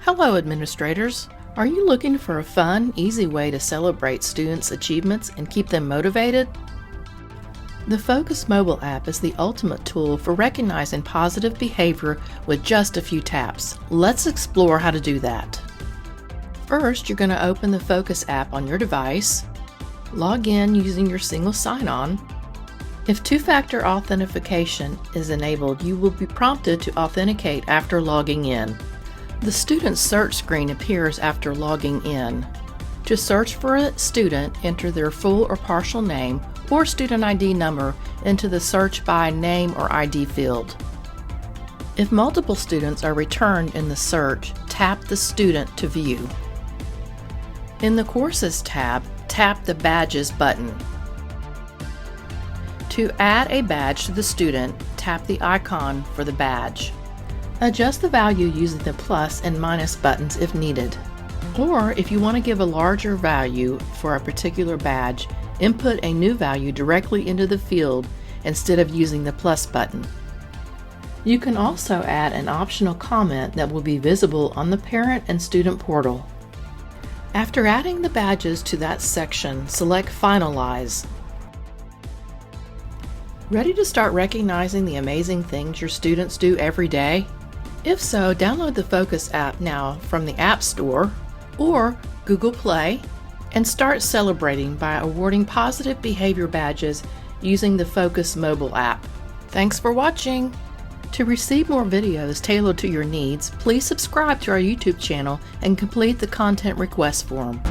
Hello, administrators. Are you looking for a fun, easy way to celebrate students' achievements and keep them motivated? The Focus mobile app is the ultimate tool for recognizing positive behavior with just a few taps. Let's explore how to do that. First, you're going to open the Focus app on your device, log in using your single sign-on. If two-factor authentication is enabled, you will be prompted to authenticate after logging in. The student search screen appears after logging in. To search for a student, enter their full or partial name or student ID number into the Search by Name or ID field. If multiple students are returned in the search, tap the student to view. In the Courses tab, tap the Badges button. To add a badge to the student, tap the icon for the badge. Adjust the value using the plus and minus buttons if needed. Or if you want to give a larger value for a particular badge, input a new value directly into the field instead of using the plus button. You can also add an optional comment that will be visible on the parent and student portal. After adding the badges to that section, select Finalize. Ready to start recognizing the amazing things your students do every day? If so, download the Focus app now from the App Store or Google Play and start celebrating by awarding positive behavior badges using the Focus mobile app. Thanks for watching! To receive more videos tailored to your needs, please subscribe to our YouTube channel and complete the content request form.